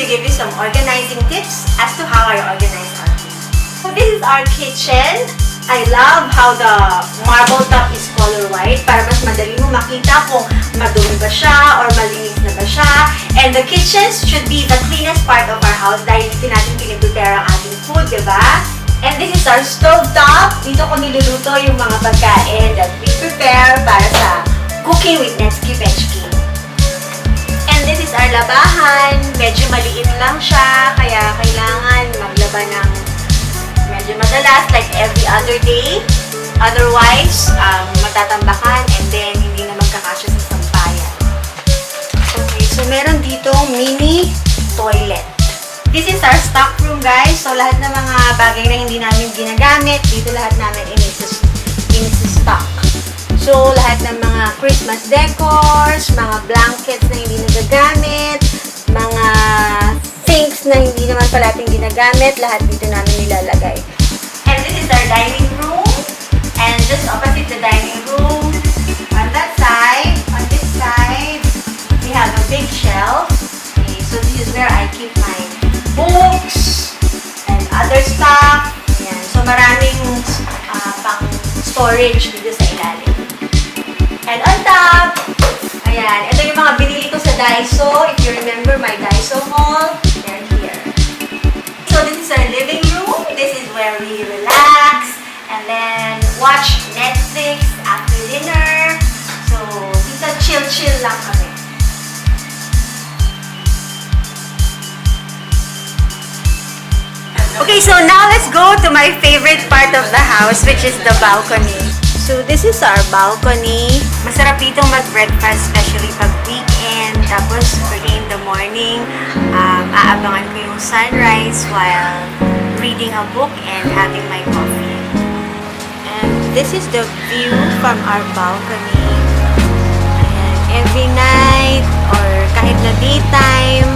give you some organizing tips as to how I organize our food. So this is our kitchen. I love how the marble top is color white para mas madali mo makita kung madumi ba siya or malinis na ba siya. And the kitchens should be the cleanest part of our house dahil dito natin piniprepare ang ating food, diba? And this is our stove top. Dito ko niluluto yung mga pagkain that we prepare para sa cooking with Netsky Pechki. And this is our labahan. Medyo maliit lang siya, kaya kailangan maglaba ng medyo madalas, like every other day. Otherwise, matatambakan and then hindi na magkakasya sa sampayan. Okay, so meron dito mini toilet. This is our stock room, guys. So lahat ng mga bagay na hindi namin ginagamit, dito lahat namin in-stock. So lahat ng mga Christmas decors, mga blankets na hindi nagagamit, mga things na hindi naman pala natin ginagamit, lahat dito namin nilalagay. And this is our dining room. And just opposite the dining room, on that side, on this side, we have a big shelf. Okay, so this is where I keep my books and other stuff. Ayan. So maraming pang storage dito sa ilalim. And on top, ayan, ito yung mga binili ko sa Daiso. If you remember my Daiso haul, they're here. So this is our living room. This is where we relax and then watch Netflix after dinner. So, dito chill lang kami. Okay, so now let's go to my favorite part of the house, which is the balcony. So, this is our balcony. Masarap dito mag-breakfast, especially pag weekend. Tapos, early in the morning, aabangan ko yung sunrise while reading a book and having my coffee. And this is the view from our balcony. And every night or kahit na daytime,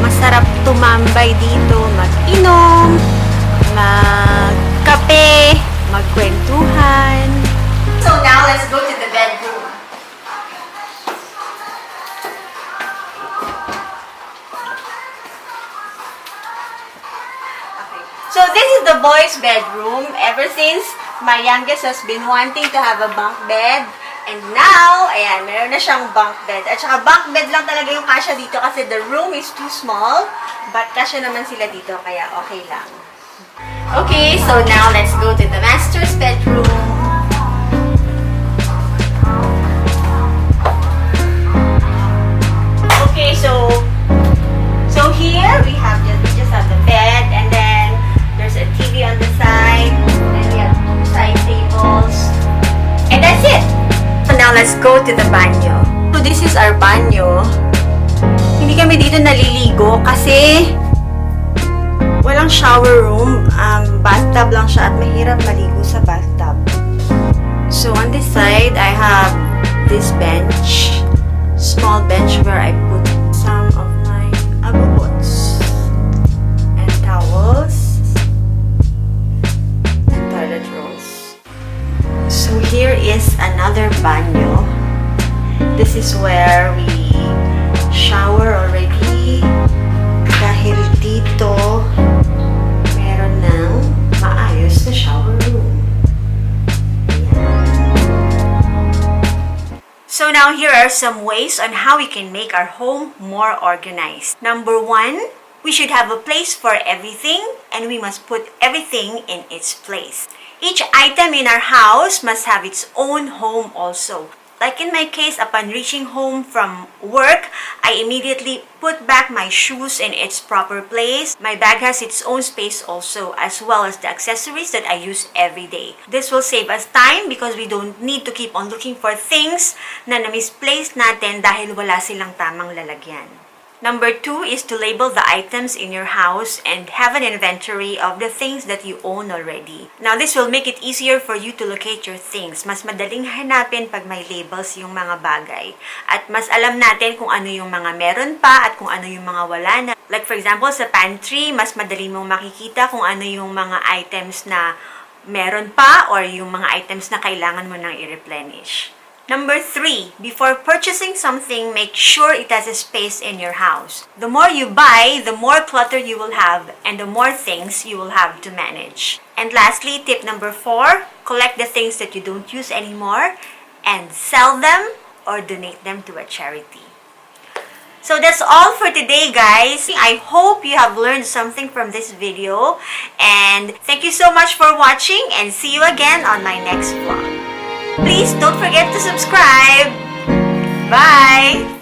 masarap tumambay dito, mag-inom, magkape, magkwentuhan. So now, let's go to the bedroom. Okay. So this is the boys' bedroom. Ever since my youngest has been wanting to have a bunk bed. And now, ayan, meron na siyang bunk bed. At saka bunk bed lang talaga yung kasya dito kasi the room is too small. But kasya naman sila dito, kaya okay lang. Okay, so now let's go to the master's bedroom. Okay, so here we just have the bed, and then there's a TV on the side, and we have two side tables, and that's it. So now let's go to the banyo. So this is our banyo. Hindi kami dito naliligo kasi walang shower room. Bathtub lang siya at mahirap maligo sa bathtub. So on this side, I have this bench, small bench where I put some of my abodes and towels and toilet rolls. So here is another banyo. This is where we shower already dahil dito meron ng maayos na shower room. So now here are some ways on how we can make our home more organized. Number 1, we should have a place for everything and we must put everything in its place. Each item in our house must have its own home also. Like in my case, upon reaching home from work, I immediately put back my shoes in its proper place. My bag has its own space also, as well as the accessories that I use every day. This will save us time because we don't need to keep on looking for things na na-misplace natin dahil wala silang tamang lalagyan. Number 2 is to label the items in your house and have an inventory of the things that you own already. Now, this will make it easier for you to locate your things. Mas madaling hanapin pag may labels yung mga bagay. At mas alam natin kung ano yung mga meron pa at kung ano yung mga wala na. Like for example, sa pantry, mas madali mong makikita kung ano yung mga items na meron pa or yung mga items na kailangan mo nang i-replenish. Number 3, before purchasing something, make sure it has a space in your house. The more you buy, the more clutter you will have and the more things you will have to manage. And lastly, tip number 4, collect the things that you don't use anymore and sell them or donate them to a charity. So that's all for today, guys. I hope you have learned something from this video. And thank you so much for watching and see you again on my next vlog. Please don't forget to subscribe. Bye!